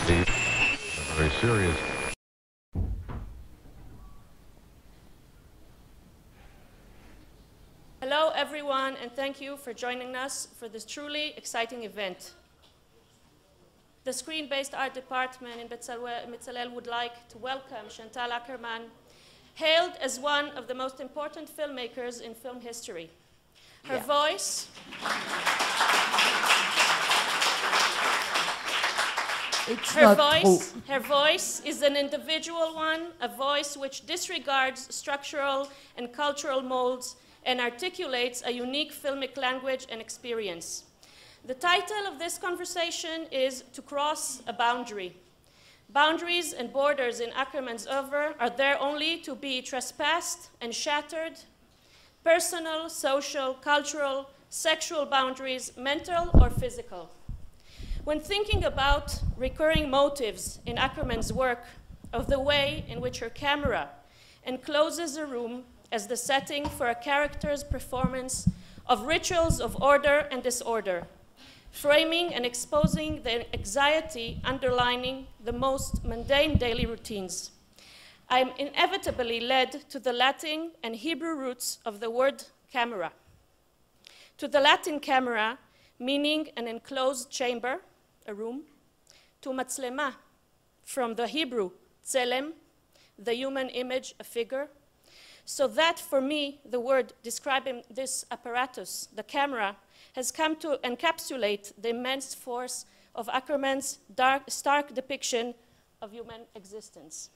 deep, very serious. Hello, everyone, and thank you for joining us for this truly exciting event. The Screen-Based Art Department in Bezalel would like to welcome Chantal Akerman, hailed as one of the most important filmmakers in film history. Her voice... Her voice is an individual one, a voice which disregards structural and cultural molds and articulates a unique filmic language and experience. The title of this conversation is To Cross a Boundary. Boundaries and borders in Akerman's oeuvre are there only to be trespassed and shattered. Personal, social, cultural, sexual boundaries, mental or physical. When thinking about recurring motives in Akerman's work of the way in which her camera encloses a room as the setting for a character's performance of rituals of order and disorder, framing and exposing the anxiety underlining the most mundane daily routines, I am inevitably led to the Latin and Hebrew roots of the word camera. To the Latin camera, meaning an enclosed chamber, a room, to matzlema, from the Hebrew tselem, the human image, a figure, so that for me, the word describing this apparatus, the camera, has come to encapsulate the immense force of Akerman's stark depiction of human existence.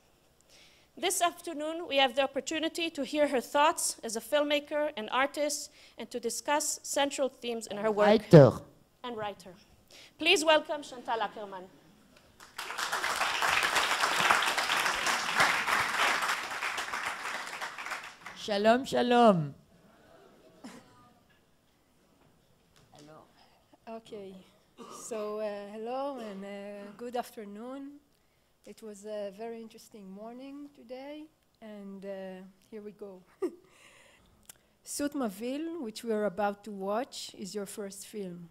This afternoon, we have the opportunity to hear her thoughts as a filmmaker and artist and to discuss central themes in her work. Writer. Please welcome Chantal Akerman. Shalom, shalom. Hello. Okay, so hello and good afternoon. It was a very interesting morning today, and here we go. Sut Mavil, which we are about to watch, is your first film.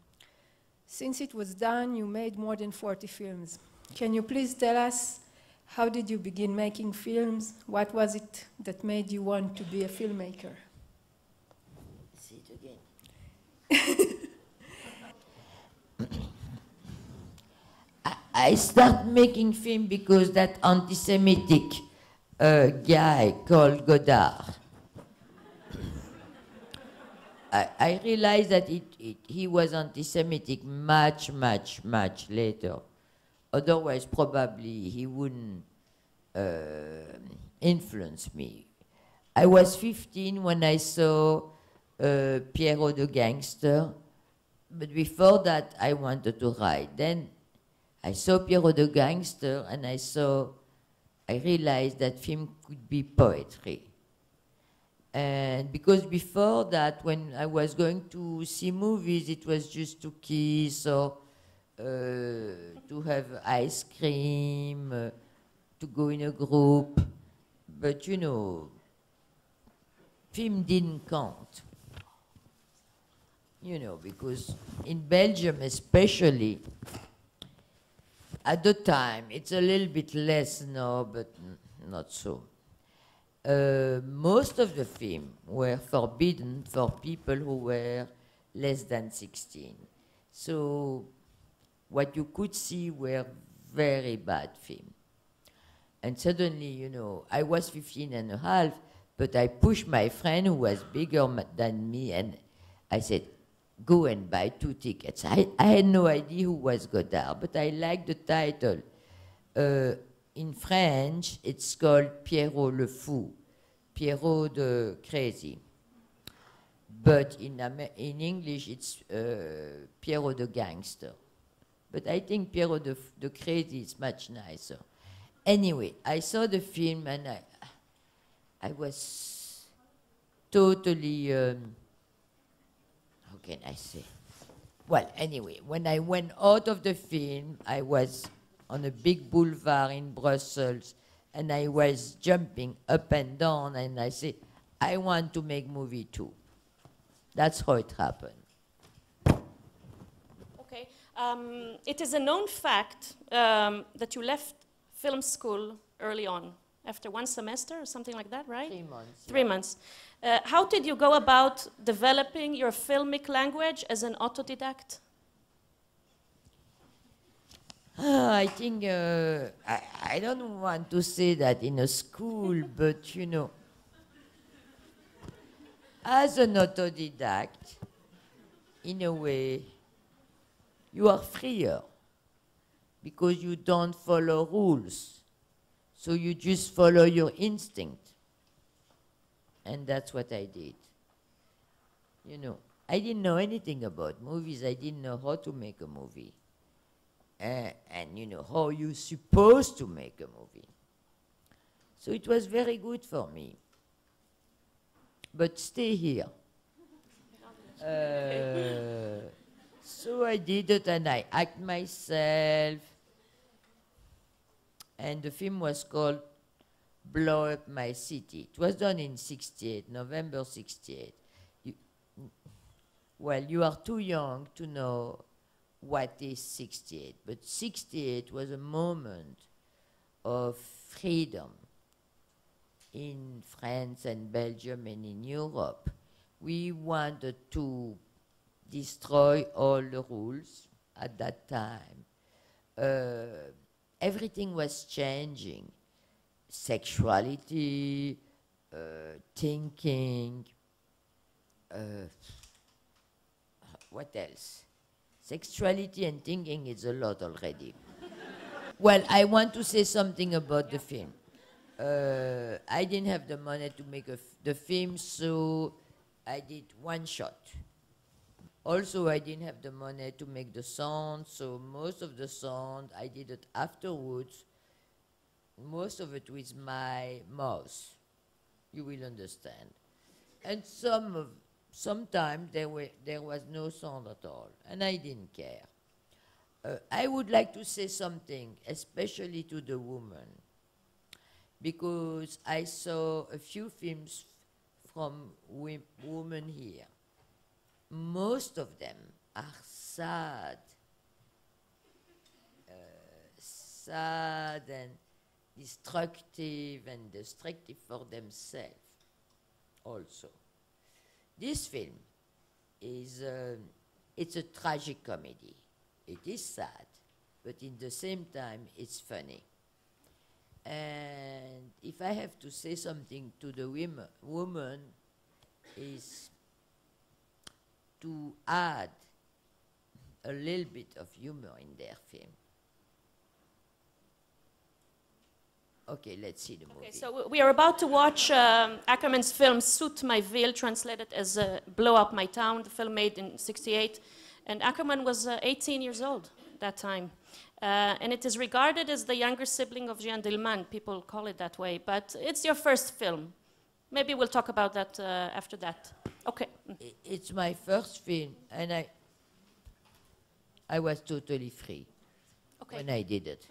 Since it was done, you made more than 40 films. Can you please tell us, how did you begin making films? What was it that made you want to be a filmmaker? Say it again. I started making film because that anti-Semitic guy called Godard. I realized that he was anti-Semitic much later. Otherwise, probably he wouldn't influence me. I was 15 when I saw Pierrot the Gangster, but before that, I wanted to write. Then I saw Pierrot the Gangster, and I realized that film could be poetry. And because before that, when I was going to see movies, it was just to kiss or to have ice cream, to go in a group. But you know, film didn't count. You know, because in Belgium especially, at the time, it's a little bit less now, but not so. Most of the films were forbidden for people who were less than 16. So what you could see were very bad films. And suddenly, you know, I was 15 and a half, but I pushed my friend who was bigger than me, and I said, go and buy 2 tickets. I had no idea who was Godard, but I liked the title. In French, it's called Pierrot le Fou, Pierrot the Crazy. But in English, it's Pierrot the Gangster. But I think Pierrot the Crazy is much nicer. Anyway, I saw the film and I was totally, how can I say? Well, anyway, when I went out of the film, I was on a big boulevard in Brussels, and I was jumping up and down, and I said, I want to make movie too. That's how it happened. Okay, It is a known fact that you left film school early on, after one semester or something like that, right? 3 months. 3 months. How did you go about developing your filmic language as an autodidact? I think, I don't want to say that in a school, but you know, as an autodidact, in a way, you are freer because you don't follow rules. So you just follow your instinct. And that's what I did. You know, I didn't know anything about movies. I didn't know how to make a movie. And you know, how you're supposed to make a movie. So it was very good for me. But stay here. So I did it and I act myself. And the film was called Blow Up My City. It was done in 68, November 68. Well, you are too young to know what is 68, but 68 was a moment of freedom in France and Belgium and in Europe. We wanted to destroy all the rules at that time. Everything was changing. Sexuality, thinking, what else? Sexuality and thinking is a lot already. Well, I want to say something about the film. I didn't have the money to make the film, so I did one shot. Also, I didn't have the money to make the sound, so most of the sound I did it afterwards. Most of it with my mouth. You will understand. And sometimes there was no sound at all, and I didn't care. I would like to say something, especially to the woman, because I saw a few films from women here. Most of them are sad, sad and destructive for themselves also. This film is, it's a tragic comedy. It is sad, but in the same time, it's funny. And if I have to say something to the woman, is to add a little bit of humor in their film. Okay, let's see the movie. Okay, so we are about to watch Akerman's film Soot My Ville, translated as Blow Up My Town, the film made in 68. And Akerman was 18 years old that time. And it is regarded as the younger sibling of Jean Dillman. People call it that way. But it's your first film. Maybe we'll talk about that after that. Okay. It's my first film, and I was totally free when I did it.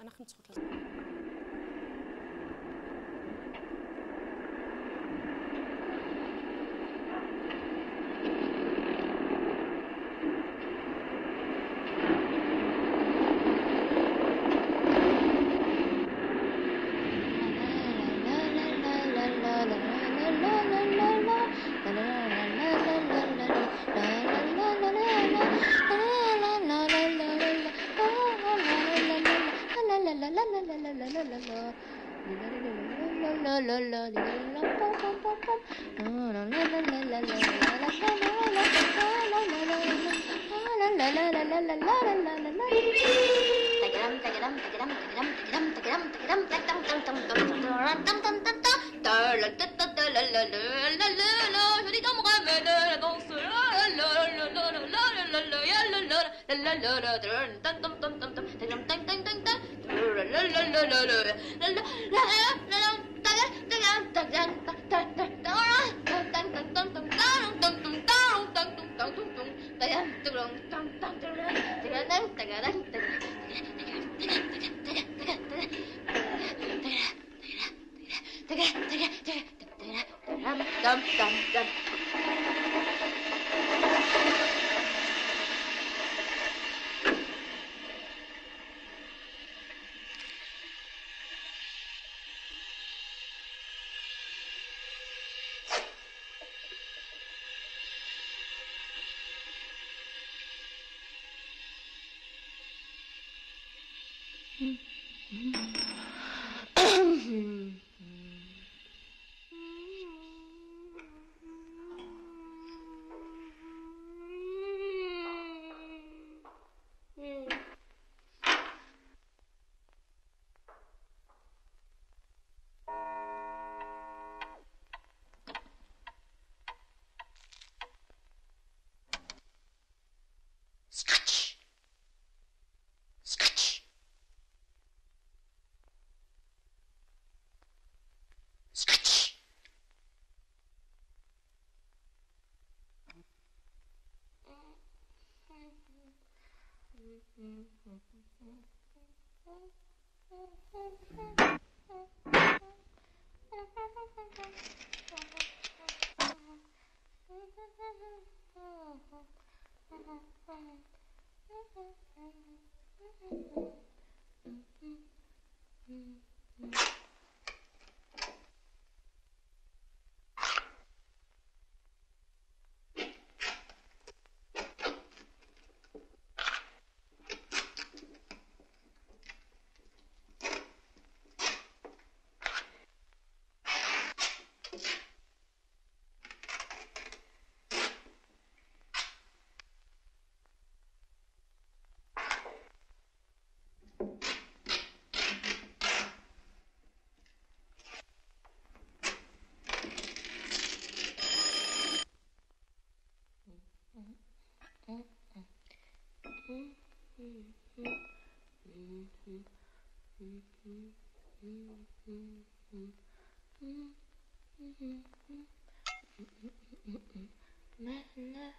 Mais ne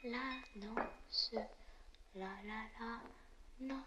l'annonce, la non.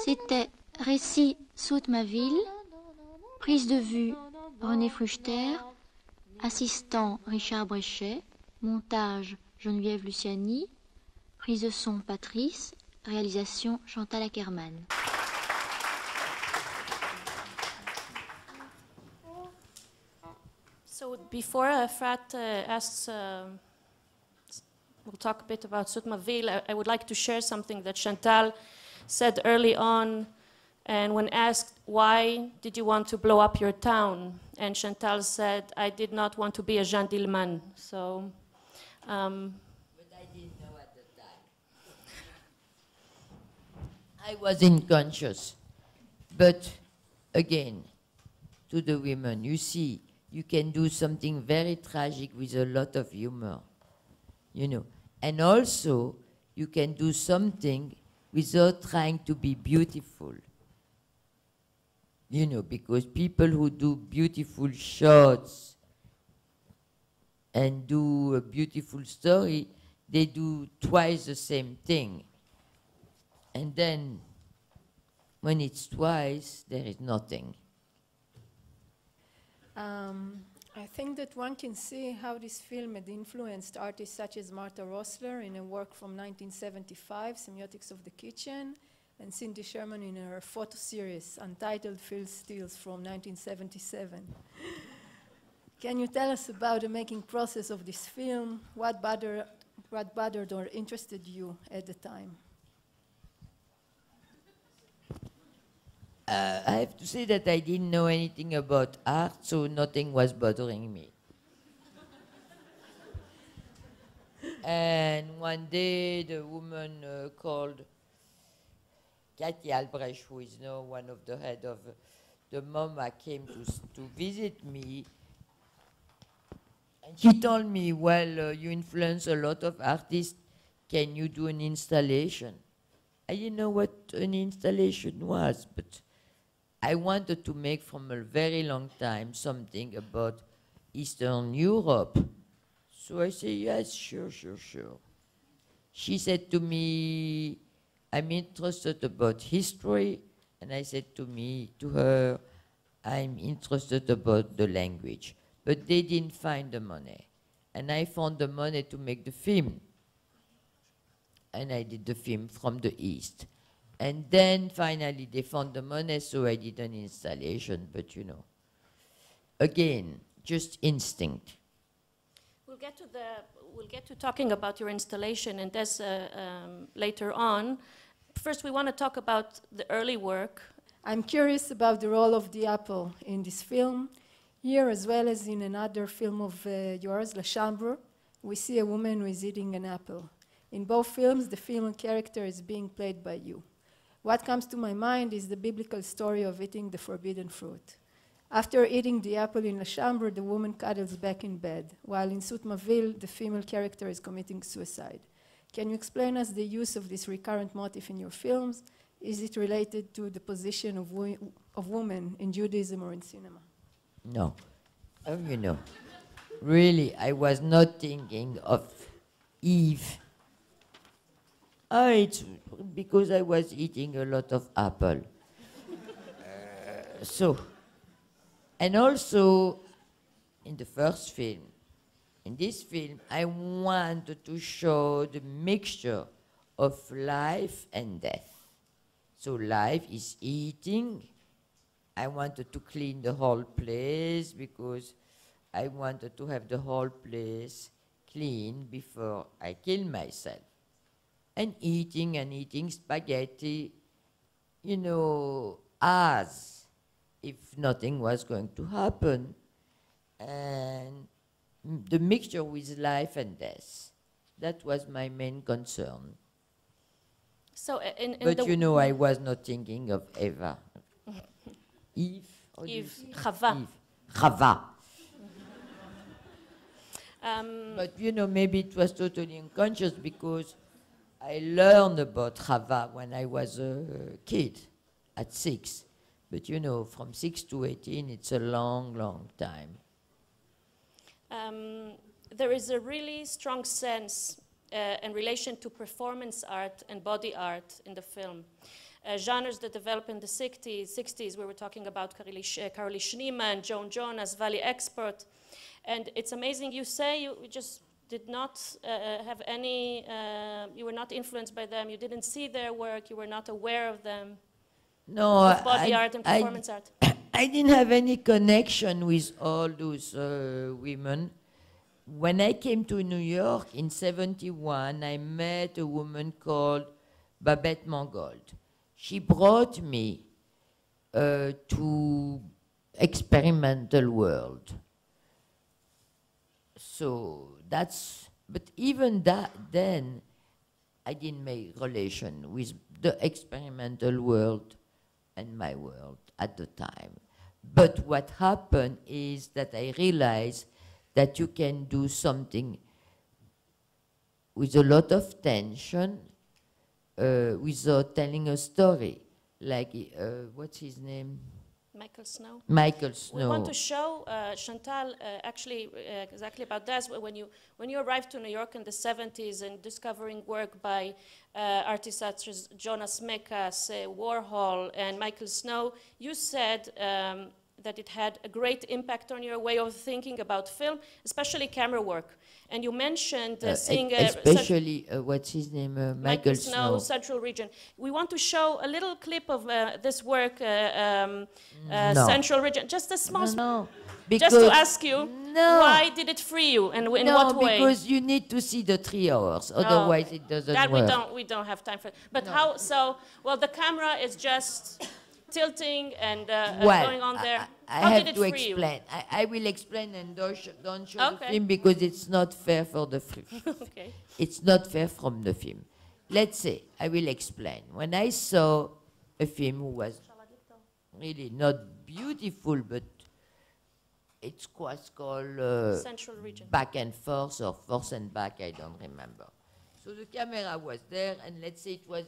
C'était Récit Saute ma ville, prise de vue René Fruchter, assistant Richard Bréchet, montage Geneviève Luciani, prise de son Patrice, réalisation Chantal Akerman. So before Efrat asks, we'll talk a bit about Saute ma ville, I would like to share something that Chantal said early on, and when asked, why did you want to blow up your town? And Chantal said, I did not want to be a gentleman. So, but I didn't know at the time. I was unconscious. But again, to the women, you see, you can do something very tragic with a lot of humor, you know. And also, you can do something without trying to be beautiful. You know, because people who do beautiful shots and do a beautiful story, they do twice the same thing. And then, when it's twice, there is nothing. I think that one can see how this film had influenced artists such as Martha Rosler in a work from 1975, Semiotics of the Kitchen, and Cindy Sherman in her photo series, Untitled Field Stills from 1977. Can you tell us about the making process of this film? What bothered what bothered or interested you at the time? I have to say that I didn't know anything about art, so nothing was bothering me. And one day, the woman called Kathy Albrecht, who is now one of the head of the MoMA, came to visit me. And she told me, well, you influence a lot of artists. Can you do an installation? I didn't know what an installation was, but I wanted to make from a very long time something about Eastern Europe. So I said, yes, sure. She said to me, I'm interested about history. And I said to her, I'm interested about the language. But they didn't find the money. And I found the money to make the film. And I did the film from the East. And then finally they found the money, so I did an installation. But you know, again, just instinct. We'll get to talking about your installation and this later on. First, we want to talk about the early work. I'm curious about the role of the apple in this film. Here, as well as in another film of yours, La Chambre, we see a woman who is eating an apple. In both films, the female character is being played by you. What comes to my mind is the biblical story of eating the forbidden fruit. After eating the apple in La Chambre, the woman cuddles back in bed, while in Sut Ma Ville, the female character is committing suicide. Can you explain us the use of this recurrent motif in your films? Is it related to the position of women in Judaism or in cinema? No. Oh, you know, really, I was not thinking of Eve. Oh, it's because I was eating a lot of apple. And also, in the first film, in this film, I wanted to show the mixture of life and death. So life is eating. I wanted to clean the whole place because I wanted to have the whole place clean before I kill myself. And eating spaghetti, you know, as if nothing was going to happen. And the mixture with life and death, that was my main concern. So but you know, I was not thinking of Eva. Eve? Chava. Eve. Chava. But you know, maybe it was totally unconscious because I learned about Chava when I was a kid, at 6. But you know, from 6 to 18, it's a long, long time. There is a really strong sense in relation to performance art and body art in the film. Genres that developed in the 60s, we were talking about Carolee Schneemann, Joan Jonas, Valley Expert. And it's amazing, you say you just did not have any, you were not influenced by them, you didn't see their work, you were not aware of them. No, of body art and performance art. I didn't have any connection with all those women. When I came to New York in 1971, I met a woman called Babette Mangold. She brought me to experimental world. So that's, but even that then, I didn't make relation with the experimental world and my world at the time. But what happened is that I realized that you can do something with a lot of tension without telling a story. Like, what's his name? Michael Snow. Michael Snow. We want to show Chantal actually exactly about that. When you arrived to New York in the 70s and discovering work by artists such as Jonas Mekas, Warhol, and Michael Snow, you said that it had a great impact on your way of thinking about film, especially camera work. And you mentioned seeing especially what's his name, Michael Snow, Central Region. We want to show a little clip of this work, No. Central Region, just a small. No, Just to ask you, No. why did it free you, and in no, what way? because you need to see the 3 hours, otherwise it doesn't that work. we don't have time for. But how? So, well, the camera is just tilting and going on there. I How have did it to free explain. I will explain and don't show the Okay. film because it's not fair for the film. Okay. It's not fair from the film. Let's say, I will explain. When I saw a film who was really not beautiful, but it was called Central Region. Back and Forth or Forth and Back, I don't remember. So the camera was there, and let's say it was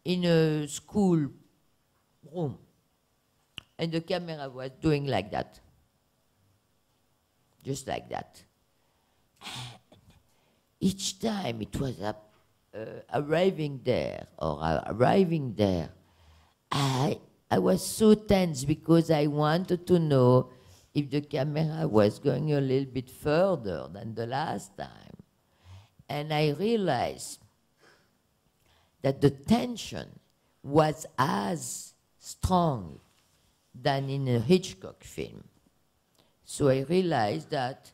in a school room, and the camera was doing like that, just like that. Each time it was arriving there, I was so tense because I wanted to know if the camera was going a little bit further than the last time. And I realized that the tension was as strong than in a Hitchcock film. So I realized that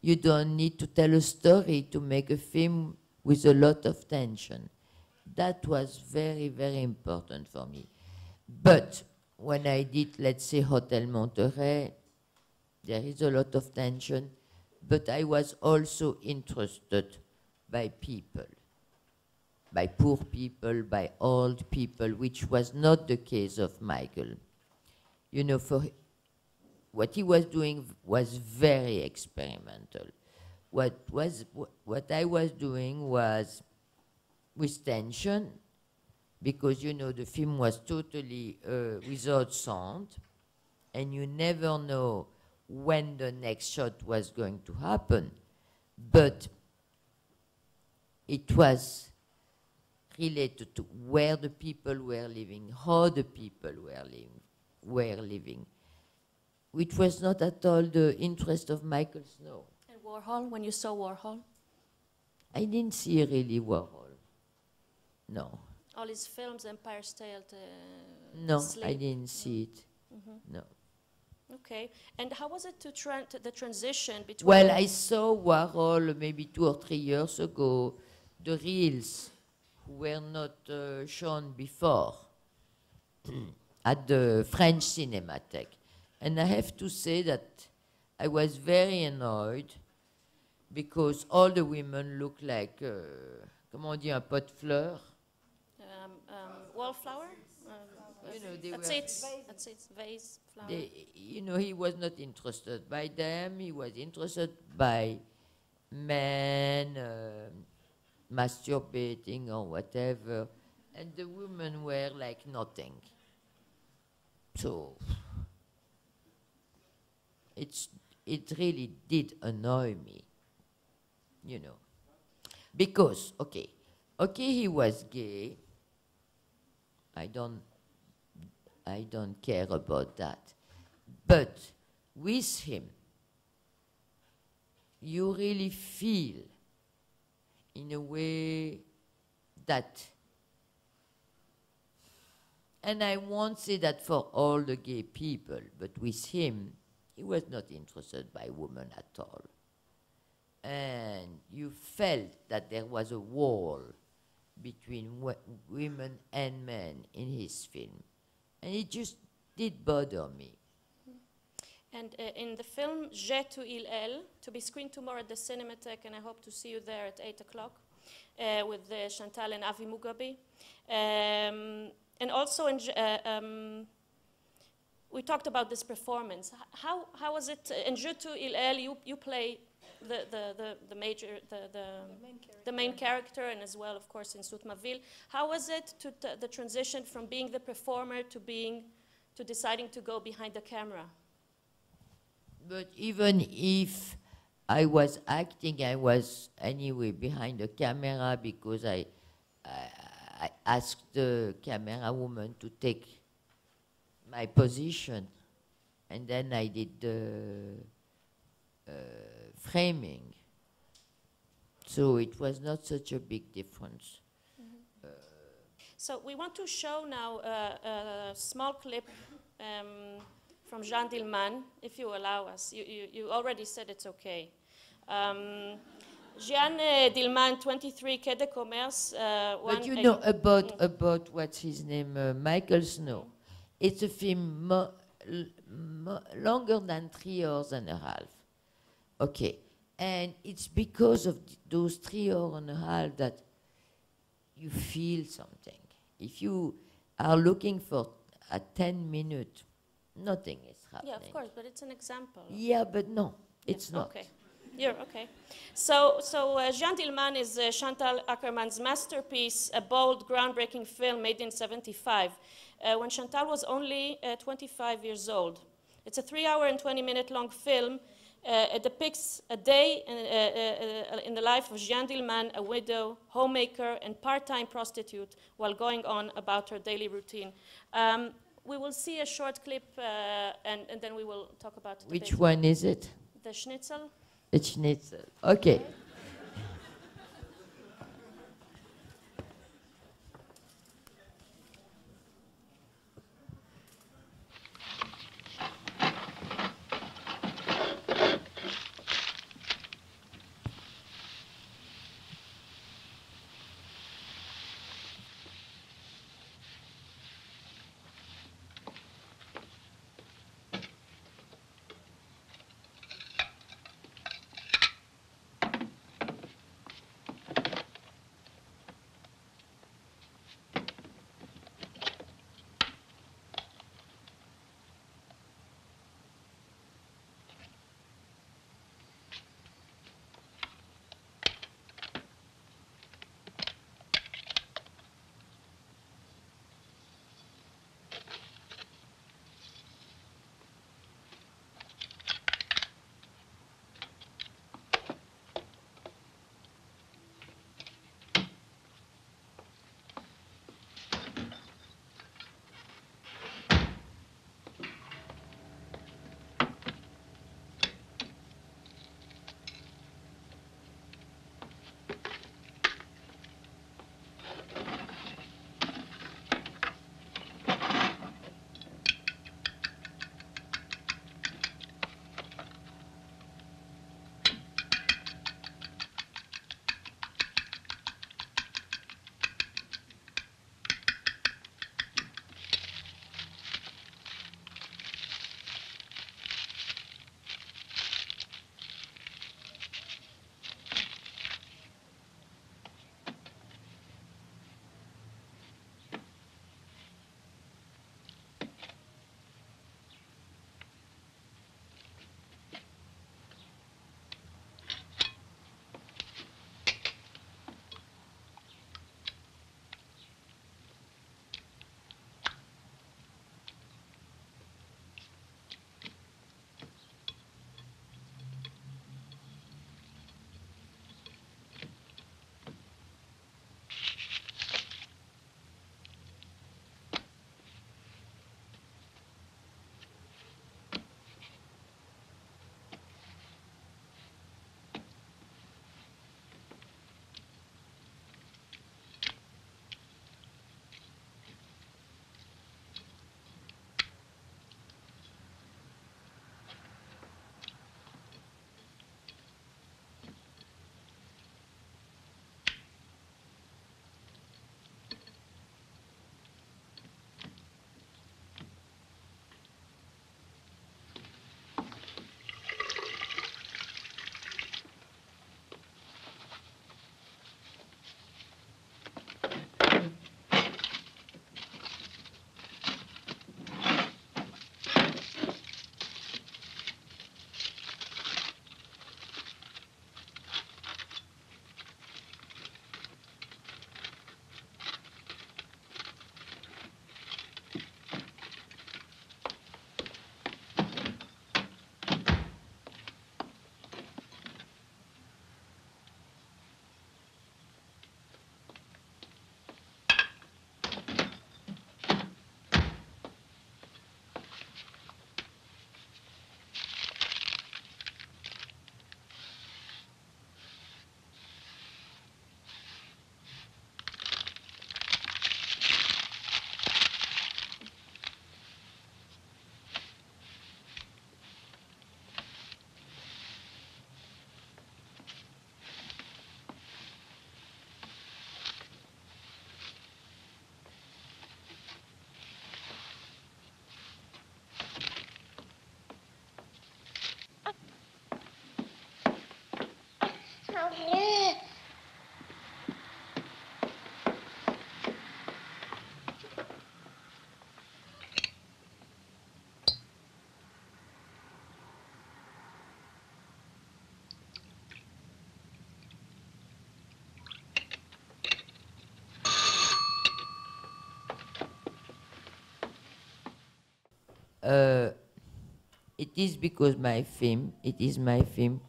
you don't need to tell a story to make a film with a lot of tension. That was very, very important for me. But when I did, let's say, Hotel Monterey, there is a lot of tension, but I was also interested by people, by poor people, by old people, which was not the case of Michael. You know, what he was doing was very experimental. What I was doing was with tension, because, you know, the film was totally without sound, and you never know when the next shot was going to happen. But it was related to where the people were living, how the people were living, which was not at all the interest of Michael Snow. And Warhol, when you saw Warhol? I didn't see really Warhol. No. All his films, Empire State, No, Sleep. I didn't see it. No. Okay. And how was it to the transition between... Well, I saw Warhol maybe 2 or 3 years ago, the reels were not shown before at the French Cinematheque. And I have to say that I was very annoyed because all the women look like, comment on dit, un pot de fleurs? Wallflower? You know, they That's were, it, vase, flower. you know, he was not interested by them. He was interested by men masturbating or whatever. And the women were like nothing. So it really did annoy me, you know. Because, okay, he was gay. I don't care about that. But with him, you really feel in a way that, and I won't say that for all the gay people, but with him, he was not interested by women at all. And you felt that there was a wall between women and men in his film. And it just did bother me. And in the film J'ai to Il Elle, to be screened tomorrow at the Cinematheque, and I hope to see you there at 8 o'clock, with Chantal and Avi Mugabe. And also, we talked about this performance. How was it, in J'ai to Il Elle, you play the main character, and as well, of course, in Toute ma ville. How was it the transition from being the performer to deciding to go behind the camera? But even if I was acting, I was anyway behind the camera because I asked the camera woman to take my position, and then I did the framing. So it was not such a big difference. So we want to show now a small clip from Jean Dillman, if you allow us. You already said it's okay. Jean Dillman, 23, Quai de Commerce. But you know about what's his name, Michael Snow. It's a film longer than 3 hours and a half. Okay, and it's because of those 3 hours and a half that you feel something. If you are looking for a 10 minute, nothing is happening. Yeah, of course, but it's an example. Yeah, but no, it's not. Okay. You're okay. So Jean Dillman is Chantal Akerman's masterpiece, a bold, groundbreaking film made in 1975, when Chantal was only 25 years old. It's a 3 hour and 20-minute long film. It depicts a day in the life of Jean Dillman, a widow, homemaker, and part-time prostitute, while going on about her daily routine. We will see a short clip, and then we will talk about the Which one is it? The schnitzel. The schnitzel. Okay. It is because it is my film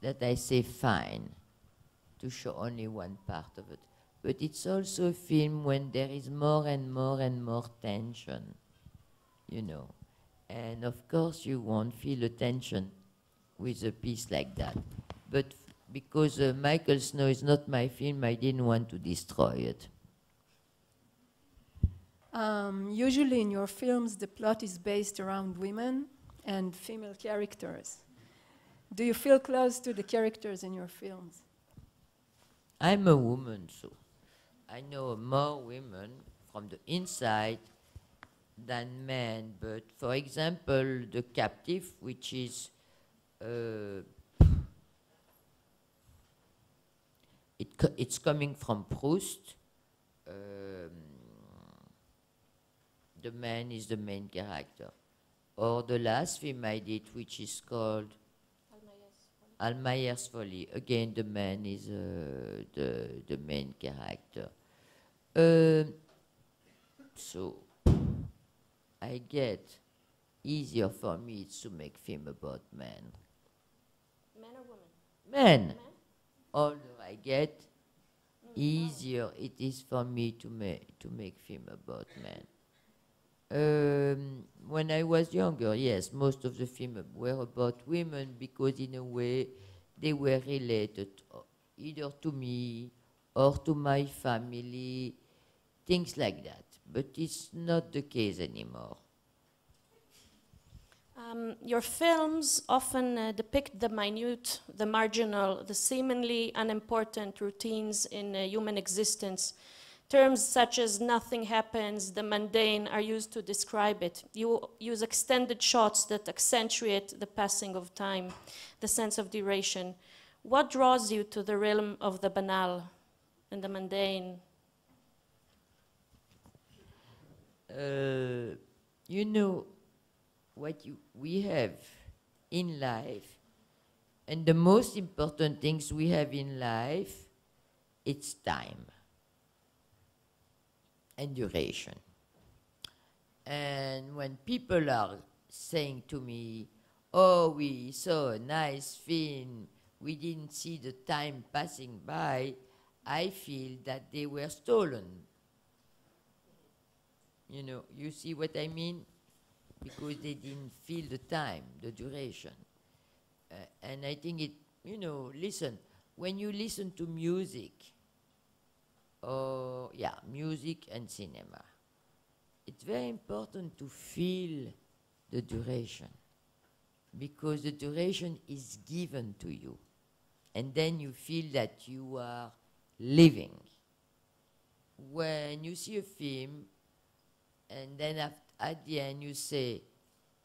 that I say fine to show only one part of it. But it's also a film when there is more and more and more tension, you know. And of course you won't feel a tension with a piece like that. But because Michael Snow is not my film, I didn't want to destroy it. Usually in your films, the plot is based around women and female characters. Do you feel close to the characters in your films? I'm a woman, so I know more women from the inside than men. But for example, The Captive, which is it's coming from Proust. The man is the main character. Or the last film I did, which is called Almayer's Folly. Again, the man is the main character. So I get easier for me to make film about men. Men or women? Men. Men? Older I get, easier it is for me to make film about men. When I was younger, yes, most of the films were about women because in a way they were related either to me or to my family, things like that. But it's not the case anymore. Your films often depict the minute, the marginal, the seemingly unimportant routines in human existence. Terms such as nothing happens, the mundane are used to describe it. You use extended shots that accentuate the passing of time, the sense of duration. What draws you to the realm of the banal and the mundane? You know, what we have in life, and the most important things we have in life, it's time and duration. And when people are saying to me, oh, we saw a nice film, we didn't see the time passing by, I feel that they were stolen. You know, you see what I mean? Because they didn't feel the time, the duration. And I think it, you know, listen, when you listen to music, music and cinema, it's very important to feel the duration, because the duration is given to you. And then you feel that you are living. When you see a film, and then at the end you say,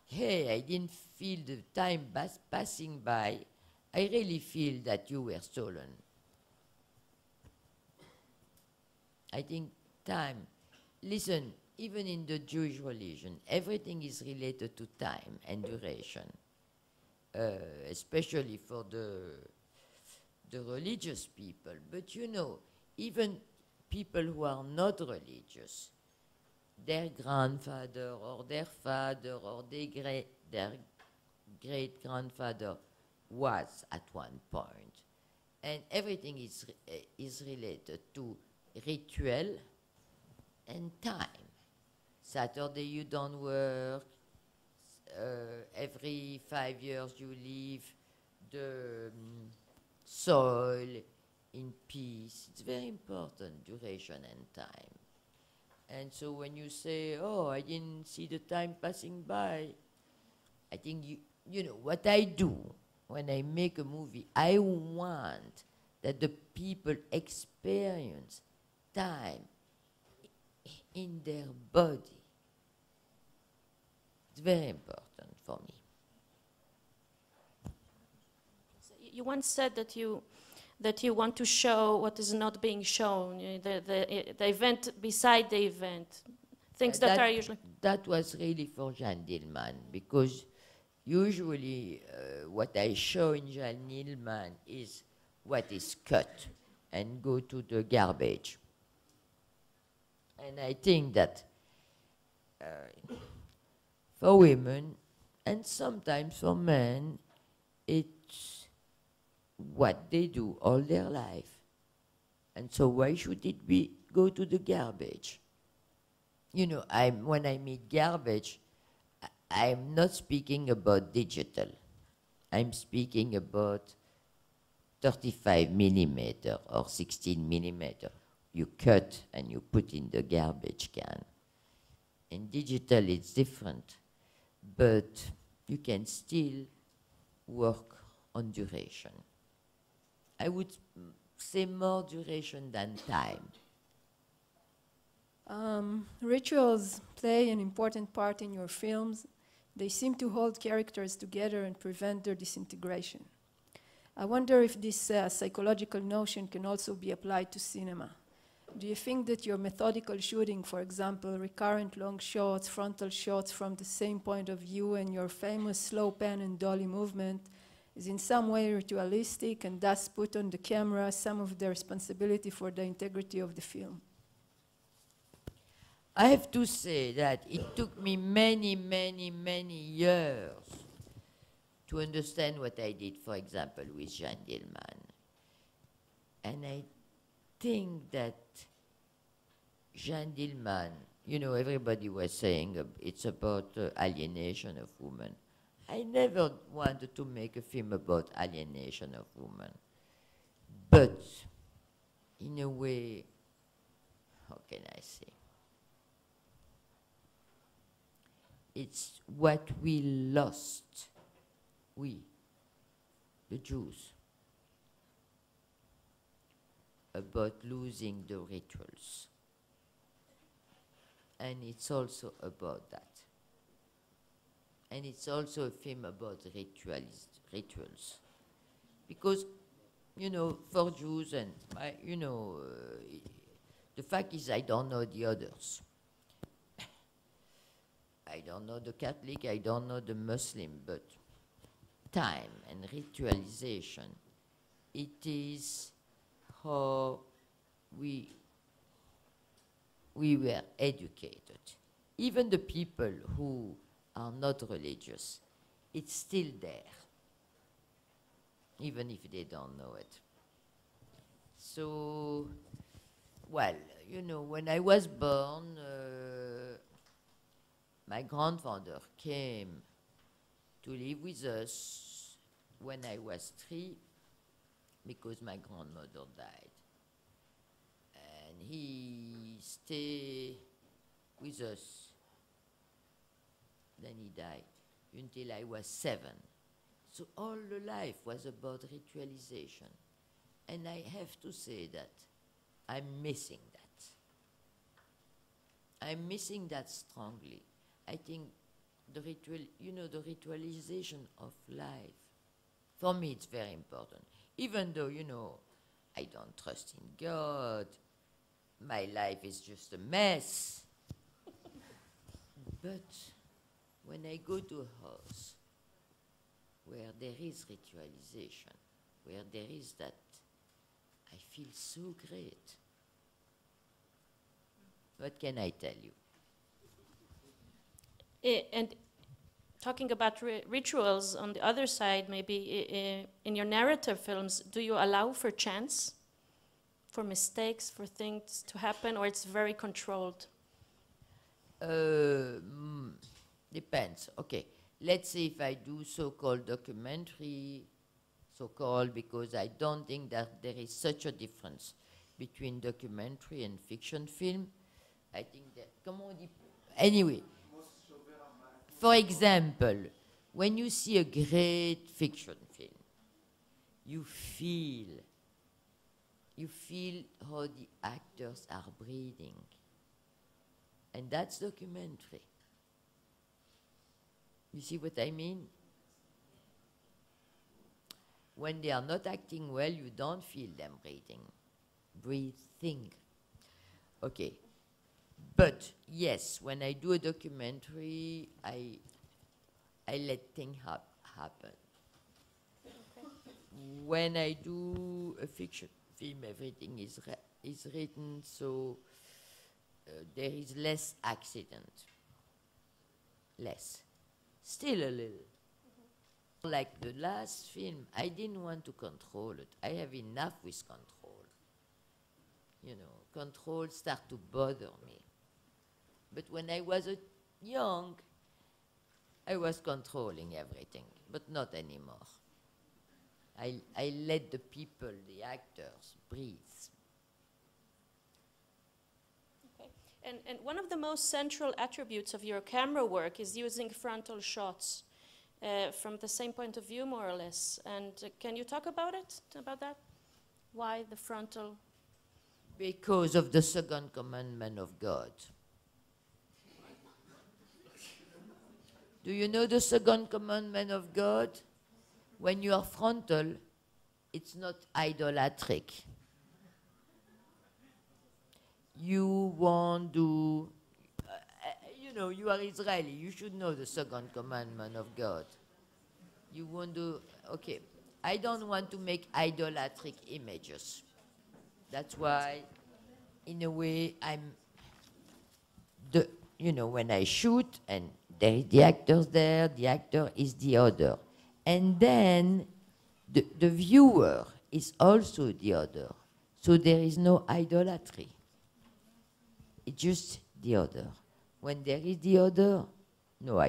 hey, I didn't feel the time passing by, I really feel that you were stolen. I think time, listen, even in the Jewish religion, everything is related to time and duration, especially for the religious people. But you know, even people who are not religious, their grandfather or their father or their great-grandfather was at one point. And everything is related to ritual and time. Saturday you don't work, every 5 years you leave the soil in peace. It's very important, duration and time. And so when you say, oh, I didn't see the time passing by, I think, you know, what I do when I make a movie, I want that the people experience time in their body. It's very important for me. So you once said that you want to show what is not being shown, the event beside the event, things that are usually... That was really for Jeanne Dielman, because usually what I show in Jeanne Dielman is what is cut and go to the garbage. And I think that For women, and sometimes for men, it's what they do all their life. And so why should it be go to the garbage? You know, when I mean garbage, I'm not speaking about digital. I'm speaking about 35 millimeter or 16 millimeter. You cut and you put in the garbage can. In digital, it's different, but you can still work on duration. I would say more duration than time. Rituals play an important part in your films. They seem to hold characters together and prevent their disintegration. I wonder if this psychological notion can also be applied to cinema. Do you think that your methodical shooting, for example, recurrent long shots, frontal shots from the same point of view, and your famous slow pan and dolly movement is in some way ritualistic and thus put on the camera some of the responsibility for the integrity of the film? I have to say that it took me many years to understand what I did, for example, with Chantal. And I think that Chantal, you know, everybody was saying it's about alienation of women. I never wanted to make a film about alienation of women. But, in a way, how can I say? It's what we lost, we, the Jews, about losing the rituals. And it's also about that. And it's also a film about rituals. Because, you know, for Jews and, the fact is I don't know the others. I don't know the Catholic, I don't know the Muslim, but time and ritualization, it is how we were educated. Even the people who are not religious, it's still there, even if they don't know it. So, well, you know, when I was born, my grandfather came to live with us when I was 3 because my grandmother died. And he stayed with us. Then he died until I was 7. So all the life was about ritualization. And I have to say that I'm missing that. I'm missing that strongly. I think the ritual, you know, the ritualization of life, for me it's very important. Even though, you know, I don't trust in God, my life is just a mess. But when I go to a house where there is ritualization, where there is that, I feel so great. What can I tell you? And talking about rituals, on the other side, maybe in your narrative films, do you allow for chance, for mistakes, for things to happen, or it's very controlled? Depends. Okay, let's say if I do so-called documentary, so-called, because I don't think that there is such a difference between documentary and fiction film. I think that, anyway, for example, when you see a great fiction film, you feel how the actors are breathing. And that's documentary. You see what I mean? When they are not acting well, you don't feel them breathing. Okay. But yes, when I do a documentary, I let things happen. Okay. When I do a fiction film, everything is written, so there is less accident. Less. Still a little. Like the last film, I didn't want to control it. I have enough with control. You know, control start to bother me. But when I was young, I was controlling everything, but not anymore. I let the people, the actors, breathe. Okay. And one of the most central attributes of your camera work is using frontal shots from the same point of view, more or less. And can you talk about that? Why the frontal? Because of the second commandment of God. Do you know the second commandment of God? When you are frontal, it's not idolatric. You want to, you know, you are Israeli, you should know the second commandment of God. You want to, okay, I don't want to make idolatric images. That's why, in a way, you know, when I shoot and there is the actors there, the actor is the other. And then the viewer is also the other. So there is no idolatry. It's just the other. When there is the other, no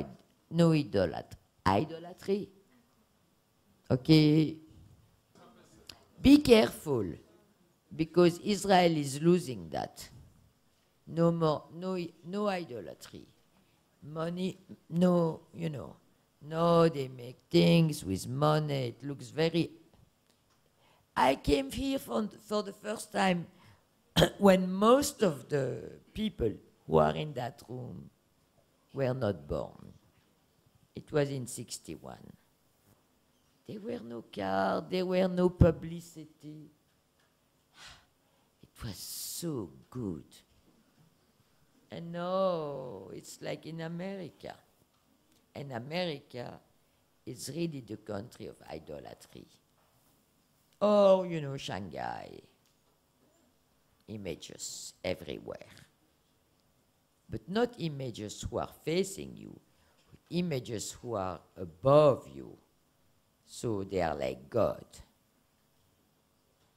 idolatry. Okay? Be careful, because Israel is losing that. No more, no idolatry. Money, no, you know. No, they make things with money. It looks very... I came here for the first time when most of the people who are in that room were not born. It was in 1961. There were no cars, there were no publicity. It was so good. And no, it's like in America. And America is really the country of idolatry. Oh, you know, Shanghai. Images everywhere. But not images who are facing you, images who are above you. So they are like God.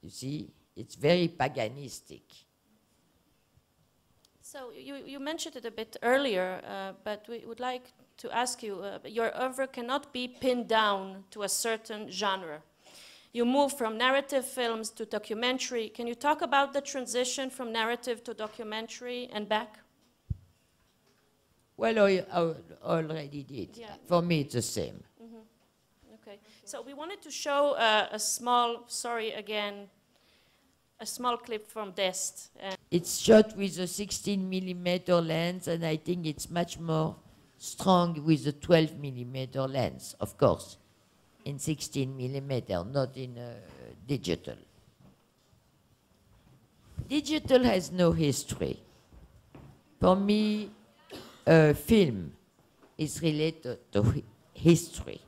You see, it's very paganistic. So you mentioned it a bit earlier, but we would like to ask you, your oeuvre cannot be pinned down to a certain genre. You move from narrative films to documentary. Can you talk about the transition from narrative to documentary and back? Well, I already did. Yeah. For me, it's the same. Mm-hmm. Okay. So we wanted to show a small clip from Dest. It's shot with a 16mm lens, and I think it's much more strong with a 12mm lens, of course, in 16mm, not in digital. Digital has no history. For me, film is related to history.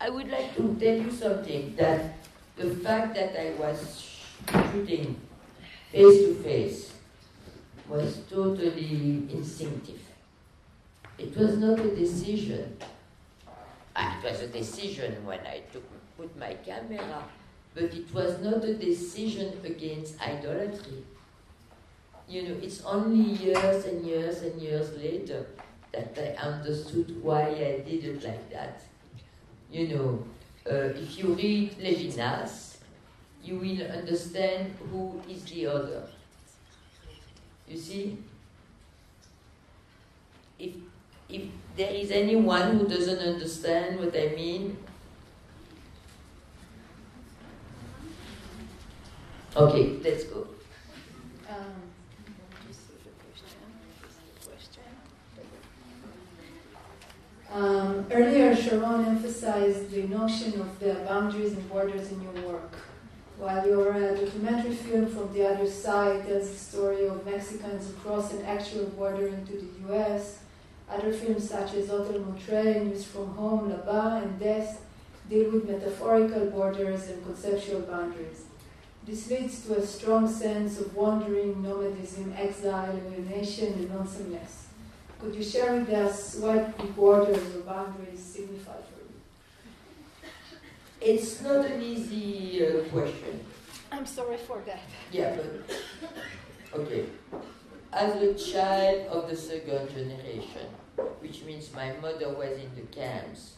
I would like to tell you something, that the fact that I was shooting face to face was totally instinctive. It was not a decision. It was a decision when I put my camera, but it was not a decision against idolatry. You know, it's only years and years and years later that I understood why I did it like that. You know, if you read Levinas, you will understand who is the other. You see? If there is anyone who doesn't understand what I mean, okay, let's go. Earlier, Sharon emphasized the notion of the boundaries and borders in your work. While your documentary film From the Other Side tells the story of Mexicans who cross an actual border into the US, other films such as Hotel Montreal, News from Home, Là-bas, and Death deal with metaphorical borders and conceptual boundaries. This leads to a strong sense of wandering, nomadism, exile, alienation, and lonesomeness. Could you share with us what the borders or boundaries signify for you? It's not an easy question. I'm sorry for that. Yeah, but okay. As a child of the second generation, which means my mother was in the camps,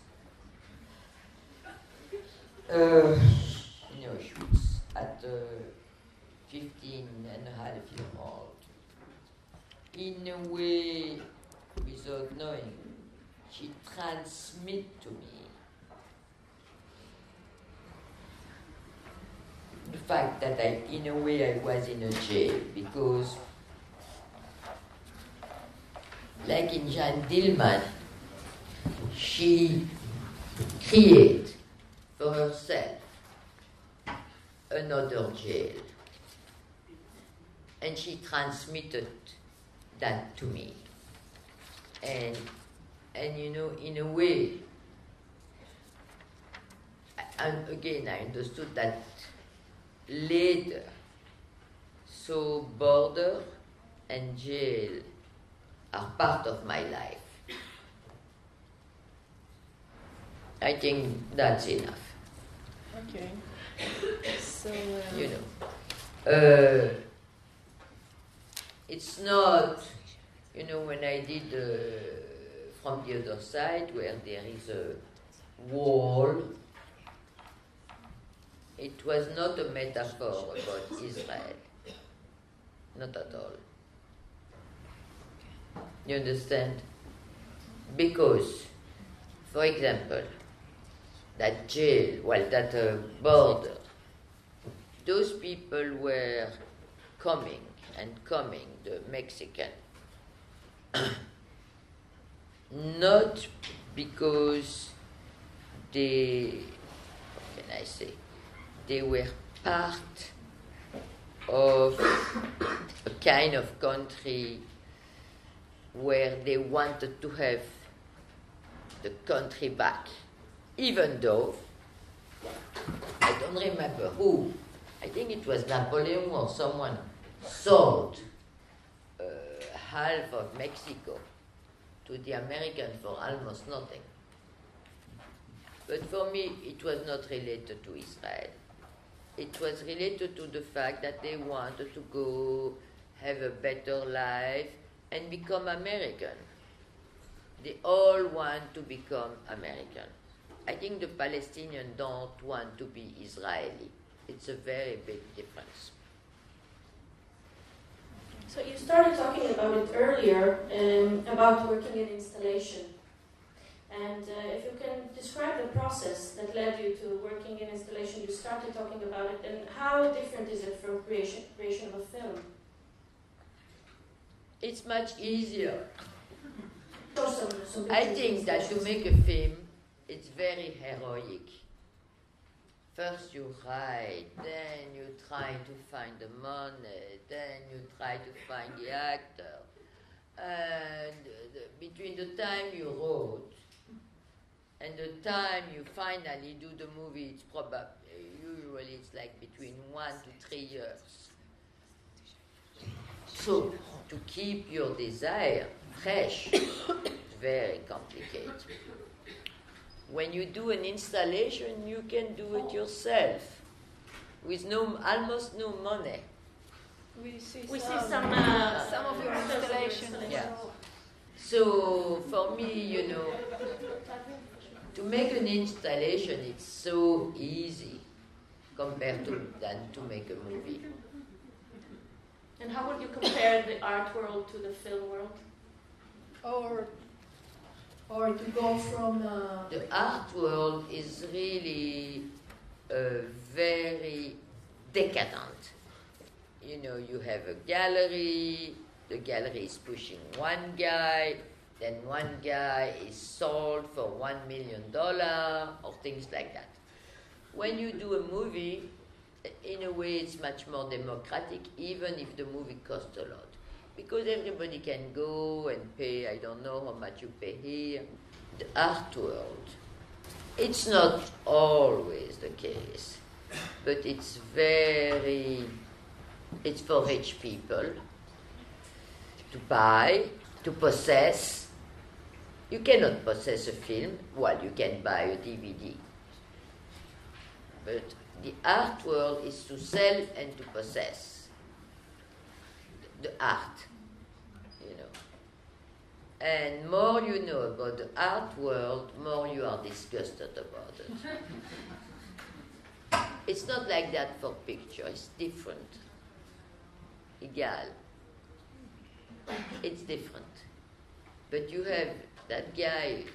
you know, she was at 15 and a half years old. In a way, without knowing, she transmit to me the fact that in a way I was in a jail, because like in Jean Dillman, she created for herself another jail, and she transmitted that to me. And you know, in a way, and again, I understood that later, so border and jail are part of my life. I think that's enough. Okay. So, you know, it's not, you know, when I did From the Other Side, where there is a wall, it was not a metaphor about Israel. Not at all. You understand? Because, for example, that jail, well, that border, those people were coming, the Mexican, not because they, what can I say, they were part of a kind of country where they wanted to have the country back, even though, I don't remember who, I think it was Napoleon or someone, sold half of Mexico to the Americans for almost nothing. But for me, it was not related to Israel. It was related to the fact that they wanted to go have a better life and become American. They all want to become American. I think the Palestinians don't want to be Israeli. It's a very big difference. So you started talking about it earlier, about working in installation. And if you can describe the process that led you to working in installation, you started talking about it, and how different is it from creation of a film? It's much easier. Some I think that to make a film, it's very heroic. First you write, then you try to find the money, then you try to find the actor. And between the time you wrote and the time you finally do the movie, it's usually it's like between 1 to 3 years. So to keep your desire fresh, it's very complicated. When you do an installation, you can do it yourself with almost no money. We see some of your installations. Yeah. So for me, to make an installation, it's so easy compared than to make a movie. And how would you compare the art world to the film world? Or to go from... The art world is really very decadent. You have a gallery, the gallery is pushing one guy, then one guy is sold for $1 million, or things like that. When you do a movie, in a way it's much more democratic, even if the movie costs a lot. Because everybody can go and pay, I don't know how much you pay here. The art world, it's not always the case, but it's for rich people to buy, to possess. You cannot possess a film, you can buy a DVD. But the art world is to sell and to possess the art, And more you know about the art world, more you are disgusted about it. It's not like that for picture, it's different. Egal. It's different. But you have that guy,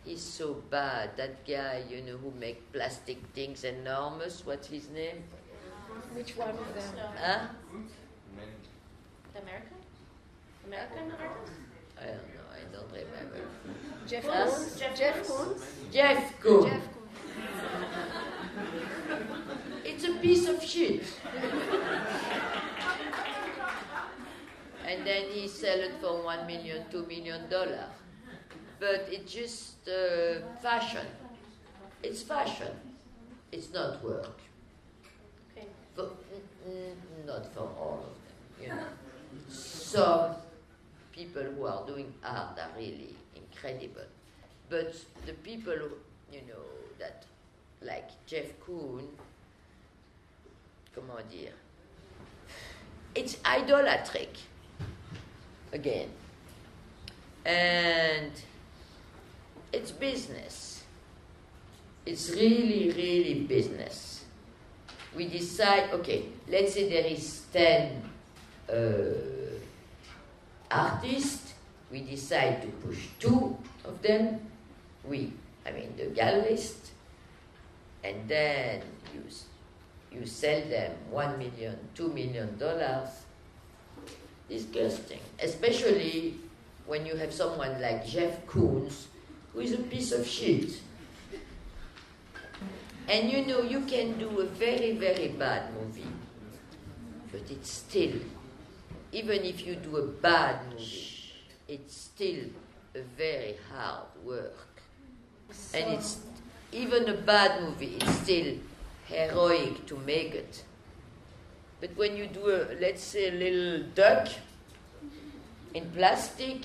he's so bad, that guy, who make plastic things enormous, what's his name? Which one of them? Huh? The American artist? I don't know, I don't remember. Jeff Koons? Jeff Koons? Jeff Koons. Jeff Koons. It's a piece of shit. And then he sell it for $1 million, $2 million. But it's just fashion. It's fashion. It's not work. Okay. Not for all of them. Some people who are doing art are really incredible. But the people who, that like Jeff Koons, comment dire, it's idolatric, again. And it's business. It's really, really business. We decide, okay, let's say there is 10 artists. We decide to push 2 of them. The gallerist. And then you sell them $1 million, $2 million. Disgusting. Especially when you have someone like Jeff Koons, who is a piece of shit. And you can do a very, very bad movie, but it's still, even if you do a bad movie, it's still a very hard work. And it's, even a bad movie, it's still heroic to make it. But when you do let's say a little duck in plastic,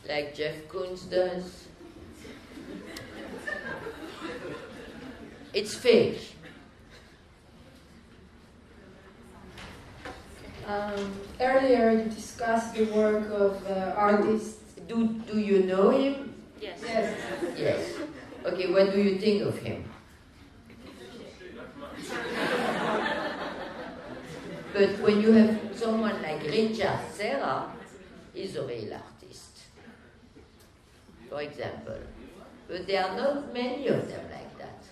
like Jeff Koons does, it's fake. Earlier you discussed the work of artists Do you know him? Yes. Yes. Okay, what do you think of him? But when you have someone like Richard Serra, he's a real artist, for example. But there are not many of them like that.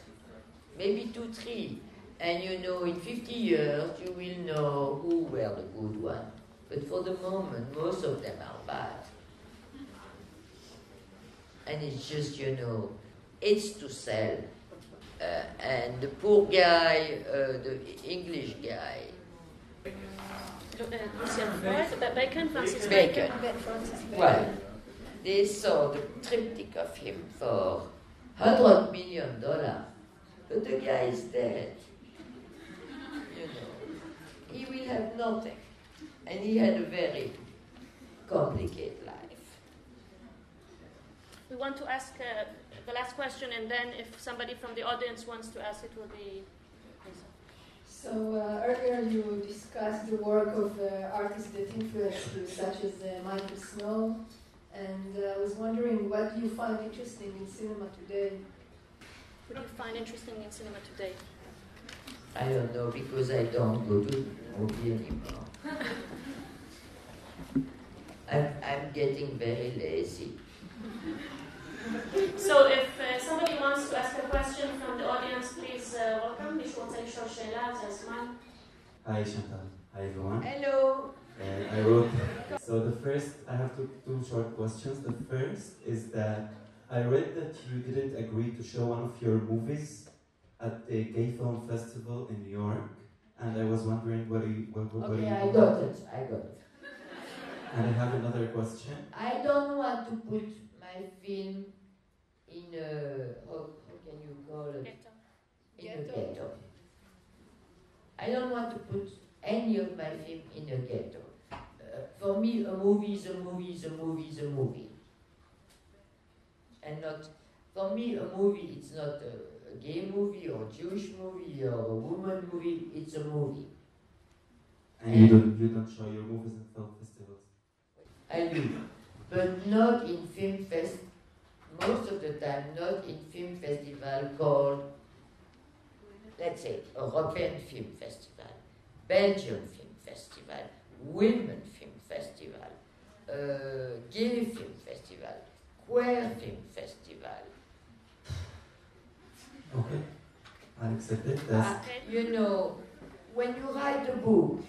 Maybe 2, 3. And you know, in 50 years, you will know who were the good ones. But for the moment, most of them are bad. And it's just, you know, it's to sell. And the poor guy, the English guy. Bacon, Francis Bacon. Francis Bacon. Well, they saw the triptych of him for $100 million. But the guy is dead. You know, he will have nothing. And he had a very complicated life. We want to ask the last question, and then if somebody from the audience wants to ask, it will be... So earlier you discussed the work of artists that influenced you, such as Michael Snow, and I was wondering, what do you find interesting in cinema today? What do you find interesting in cinema today? I don't know, because I don't go to movie anymore. I'm getting very lazy. So if somebody wants to ask a question from the audience, please welcome. מישהו רוצה לשאול שאלה, זה הזמן. Hi Chantal. Hi everyone. Hello. I wrote. So the first, I have two short questions. The first is that I read that you didn't agree to show one of your movies at the Gay Film Festival in New York, and I was wondering what do you... Okay, I got it. And I have another question. I don't want to put my film in a, how can you call it? Ghetto. In a ghetto. I don't want to put any of my film in a ghetto. For me, a movie is a movie is a movie is a movie. And not, for me, a movie, it's not a gay movie or Jewish movie or a woman movie, it's a movie. And you don't show your movies in film festivals? I do, but not in film fest. Most of the time, not in film festival called, let's say, European Film Festival, Belgian Film Festival, Women Film Festival, Gay Film Festival, Queer Film Festival. Okay, I accept it. You know, when you write a book,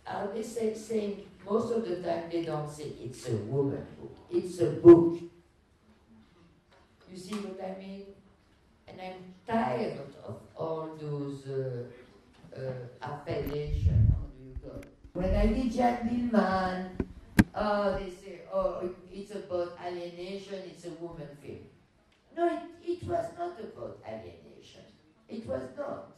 are they saying most of the time they don't say it's a woman book, it's a book. You see what I mean? And I'm tired of all those appellations, how do you call it? When I did Jack Dillman, they say, oh, it's about alienation, it's a woman film. No, it was not about alienation. It was not.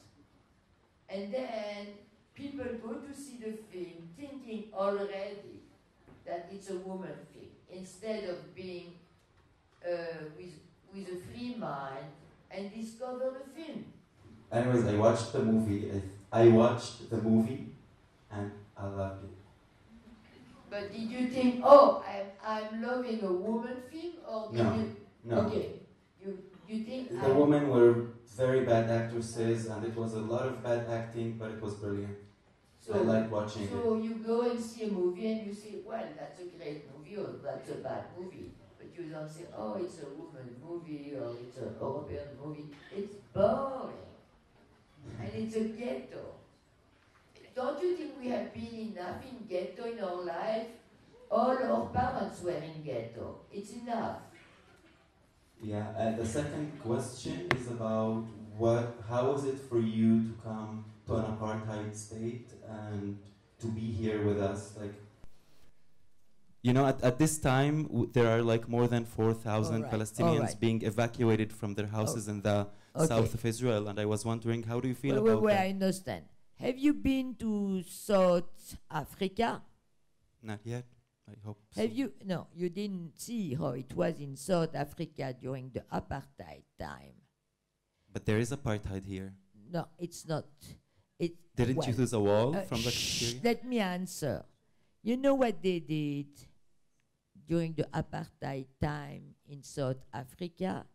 And then people go to see the film thinking already that it's a woman film, instead of being with a free mind and discover the film. Anyways, I watched the movie and I loved it. But did you think, oh, I'm loving a woman film, or did you? No. Okay, you think the women were very bad actresses, and it was a lot of bad acting, but it was brilliant. So I liked watching it. So you go and see a movie and you say, well, that's a great movie, or that's a bad movie. But you don't say, oh, it's a woman movie, or it's an European movie. It's boring. And it's a ghetto. Don't you think we have been enough in ghetto in our life? All our parents were in ghetto. It's enough. Yeah, and the second question is about how was it for you to come to an apartheid state and to be here with us? Like, you know, at this time, there are like more than 4,000 Palestinians being evacuated from their houses in the south of Israel, and I was wondering, how do you feel about that? I understand. Have you been to South Africa? Not yet. I hope so. Have you? No, you didn't see how it was in South Africa during the apartheid time. But there is apartheid here. No, it's not. Didn't you lose a wall from the cafeteria? Let me answer. You know what they did during the apartheid time in South Africa?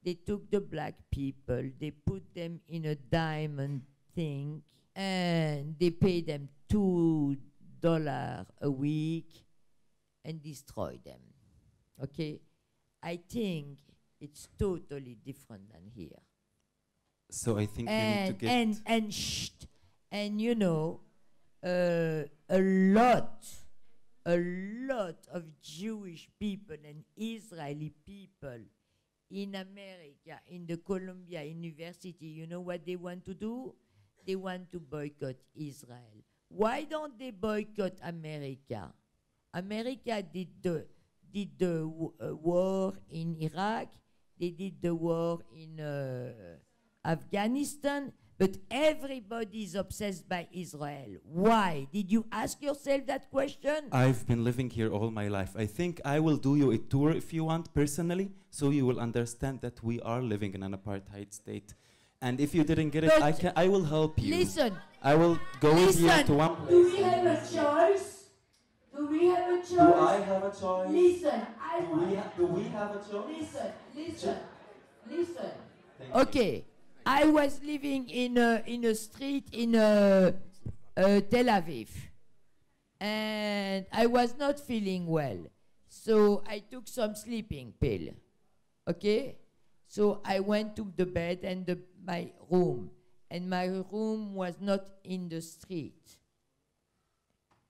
They took the black people, they put them in a diamond thing, and they paid them $2 a week and destroyed them. Okay? I think it's totally different than here. So I think you need to get... And you know, a lot of Jewish people and Israeli people in America, in the Columbia University, you know what they want to do? They want to boycott Israel. Why don't they boycott America? America did the war in Iraq, they did the war in Afghanistan, but everybody is obsessed by Israel. Why? Did you ask yourself that question? I've been living here all my life. I think I will do you a tour if you want, personally, so you will understand that we are living in an apartheid state. And if you didn't get it, I will help you. Listen. I will go with you to one place. Do we have a choice? Do we have a choice? Do I have a choice? Listen. Do we have a choice? Listen. Thank you. Okay. I was living in a street in Tel Aviv, and I was not feeling well, so I took some sleeping pill. Okay, so I went to the bed and my room, and my room was not in the street.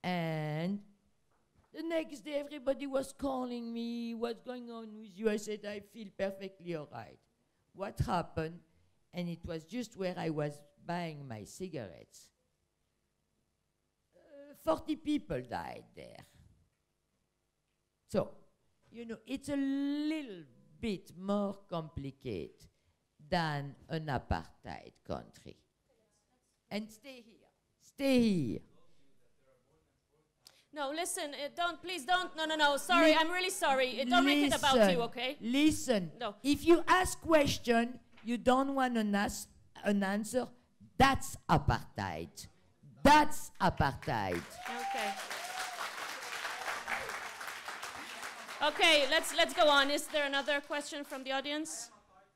And the next day, everybody was calling me, "What's going on with you?" I said, "I feel perfectly all right." What happened? And it was just where I was buying my cigarettes. 40 people died there. So, you know, it's a little bit more complicated than an apartheid country. And stay here. No, listen, please don't, no, sorry, I'm really sorry. Don't make it about you, okay? Listen, No. If you ask question, you don't want an answer, that's apartheid. That's apartheid. Okay. Okay, let's go on. Is there another question from the audience?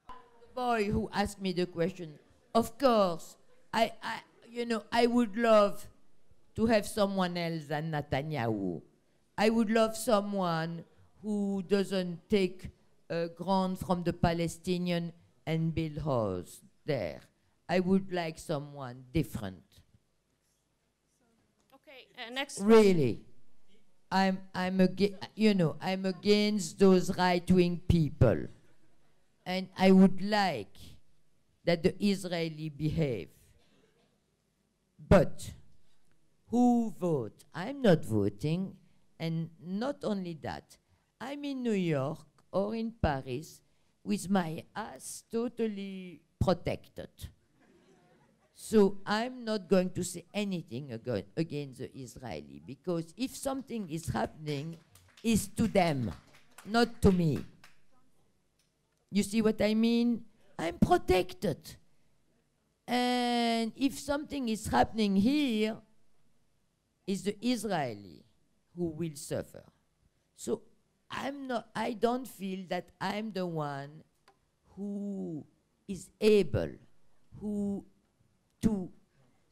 The boy who asked me the question, of course, I would love to have someone else than Netanyahu. I would love someone who doesn't take grant from the Palestinian and build house there. I would like someone different. Okay, next. Really, I'm against those right-wing people, and I would like that the Israeli behave. But who vote? I'm not voting, and not only that, I'm in New York or in Paris with my ass totally protected. So I'm not going to say anything against the Israeli, because if something is happening, it's to them, not to me. You see what I mean? I'm protected. And if something is happening here, it's the Israeli who will suffer. So I don't feel that I'm the one who is able to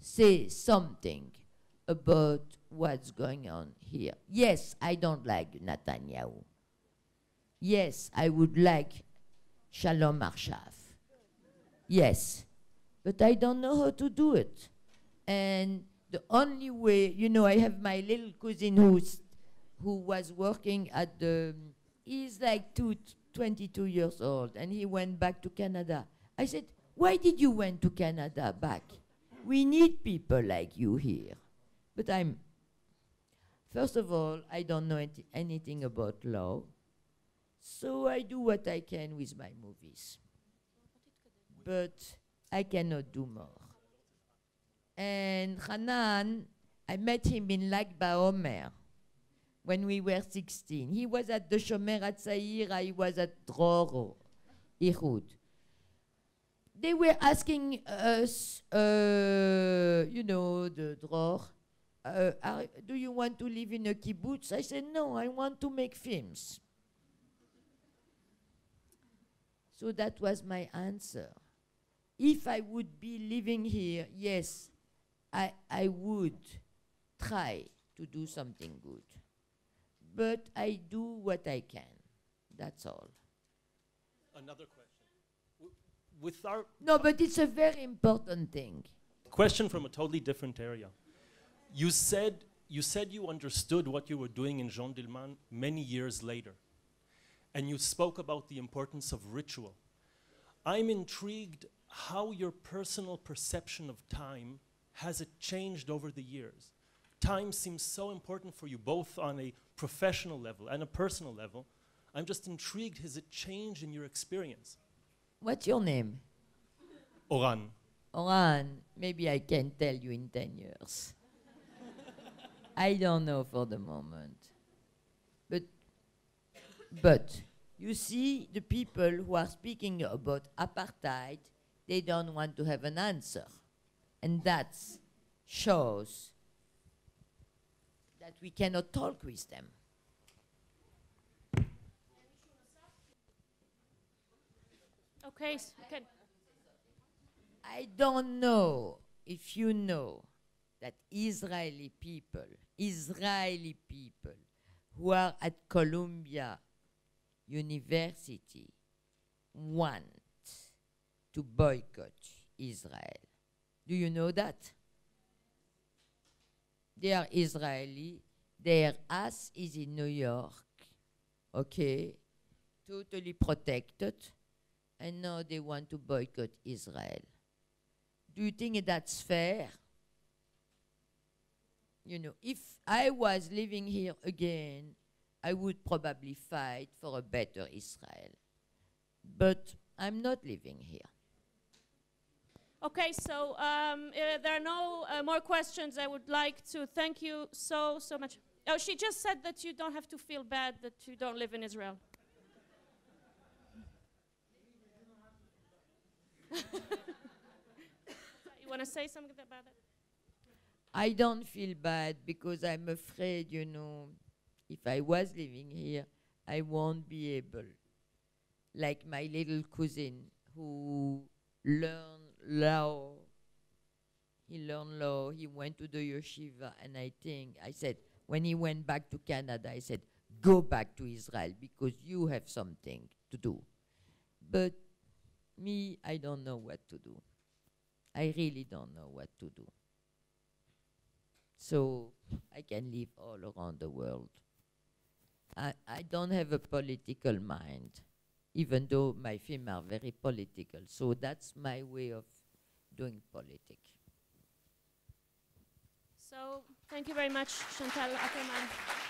say something about what's going on here. Yes, I don't like Netanyahu. Yes, I would like Shalom Arshav. Yes, but I don't know how to do it. And the only way, I have my little cousin who was working at he's like 22 years old, and he went back to Canada. I said, why did you went to Canada back? We need people like you here. But first of all, I don't know anything about law, so I do what I can with my movies. But I cannot do more. And Hanan, I met him in Lag BaOmer when we were 16. He was at the Shomer HaTzair, I was at Dror, Ihud. they were asking us, you know, the drawer, do you want to live in a kibbutz? I said, no, I want to make films. So that was my answer. If I would be living here, yes, I would try to do something good. But I do what I can. That's all. Another question. With our No, but it's a very important thing. question from a totally different area. You said you understood what you were doing in Jean Dillman many years later. And you spoke about the importance of ritual. I'm intrigued how your personal perception of time has it changed over the years. Time seems so important for you, both on a professional level and a personal level. I'm just intrigued, has it changed in your experience? What's your name? Oran. Oran, maybe I can tell you in 10 years. I don't know for the moment. But you see, the people who are speaking about apartheid, they don't want to have an answer. And that shows that we cannot talk with them. Okay, good. I don't know if you know that Israeli people who are at Columbia University want to boycott Israel. Do you know that? They are Israeli. Their ass is in New York, okay, totally protected, and now they want to boycott Israel. Do you think that's fair? You know, if I was living here again, I would probably fight for a better Israel. But I'm not living here. Okay, so there are no more questions. I would like to thank you so much. Oh, she just said that you don't have to feel bad that you don't live in Israel. You want to say something about it? I don't feel bad because I'm afraid, you know, if I was living here, I won't be able. Like my little cousin who learned law. He learned law, he went to the yeshiva, and I said, when he went back to Canada, I said, go back to Israel because you have something to do. But me, I don't know what to do. I really don't know what to do. So I can live all around the world. I don't have a political mind, even though my films are very political. So that's my way of doing politics. So thank you very much, Chantal Akerman.